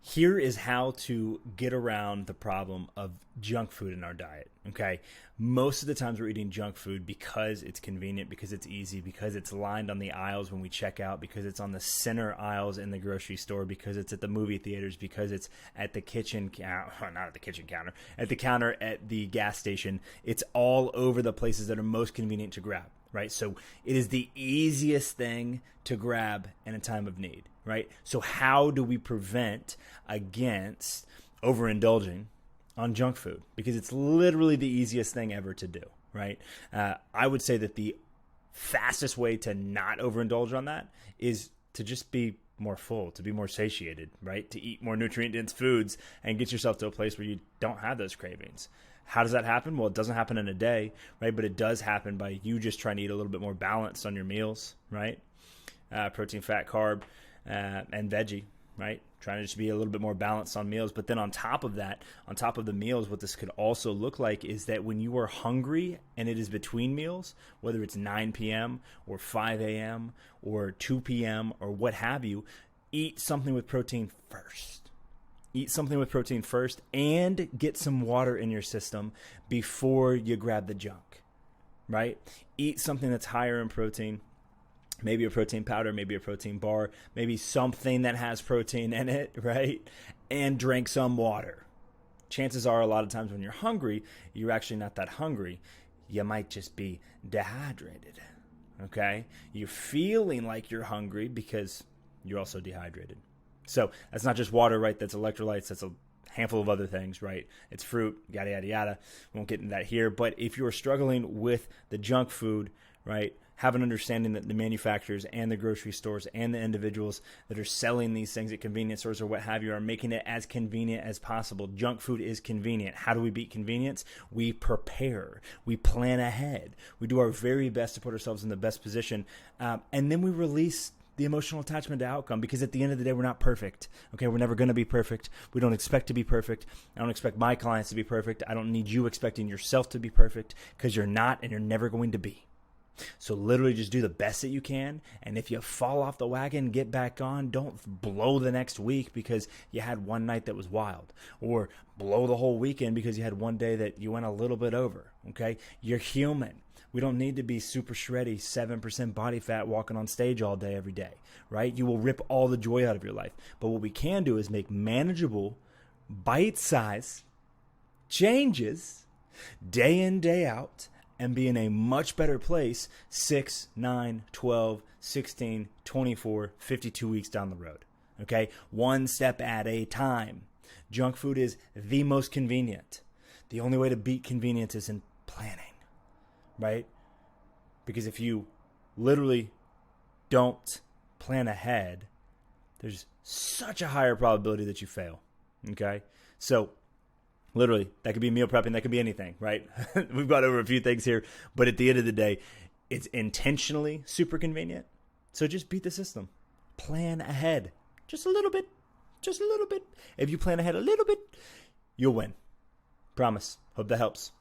Here is how to get around the problem of junk food in our diet, okay? Most of the times we're eating junk food because it's convenient, because it's easy, because it's lined on the aisles when we check out, because it's on the center aisles in the grocery store, because it's at the movie theaters, because it's at the kitchen counter, not at the kitchen counter, at the counter at the gas station. It's all over the places that are most convenient to grab, right? So it is the easiest thing to grab in a time of need, right? So how do we prevent against overindulging on junk food? Because it's literally the easiest thing ever to do, right? I would say that the fastest way to not overindulge on that is to just be more full, to be more satiated, right? To eat more nutrient-dense foods and get yourself to a place where you don't have those cravings. How does that happen? Well, it doesn't happen in a day, right? But it does happen by you just trying to eat a little bit more balanced on your meals, right? Protein, fat, carb, and veggie, right? Trying to just be a little bit more balanced on meals. But then on top of that, on top of the meals, what this could also look like is that when you are hungry and it is between meals, whether it's 9 p.m. or 5 a.m. or 2 p.m. or what have you, eat something with protein first. Eat something with protein first and get some water in your system before you grab the junk, right? Eat something that's higher in protein. Maybe a protein powder, maybe a protein bar, maybe something that has protein in it, right? And drink some water. Chances are a lot of times when you're hungry, you're actually not that hungry. You might just be dehydrated, okay? You're feeling like you're hungry because you're also dehydrated. So that's not just water, right? That's electrolytes. That's a handful of other things, right? It's fruit, yada, yada, yada. Won't get into that here. But if you're struggling with the junk food, right, have an understanding that the manufacturers and the grocery stores and the individuals that are selling these things at convenience stores or what have you are making it as convenient as possible. Junk food is convenient. How do we beat convenience? We prepare. We plan ahead. We do our very best to put ourselves in the best position. And then we release the emotional attachment to outcome, because at the end of the day, we're not perfect. Okay, we're never going to be perfect. We don't expect to be perfect. I don't expect my clients to be perfect. I don't need you expecting yourself to be perfect, because you're not and you're never going to be. So literally just do the best that you can. And if you fall off the wagon, get back on. Don't blow the next week because you had one night that was wild, or blow the whole weekend because you had one day that you went a little bit over. Okay. You're human. We don't need to be super shreddy, 7% body fat walking on stage all day, every day, right? You will rip all the joy out of your life. But what we can do is make manageable, bite-sized changes day in, day out, and be in a much better place 6, 9, 12, 16, 24, 52 weeks down the road. Okay? One step at a time. Junk food is the most convenient. The only way to beat convenience is in planning, right? Because if you literally don't plan ahead, there's such a higher probability that you fail. Okay? So literally, that could be meal prepping. That could be anything, right? We've got over a few things here. But at the end of the day, it's intentionally super convenient. So just beat the system. Plan ahead. Just a little bit. Just a little bit. If you plan ahead a little bit, you'll win. Promise. Hope that helps.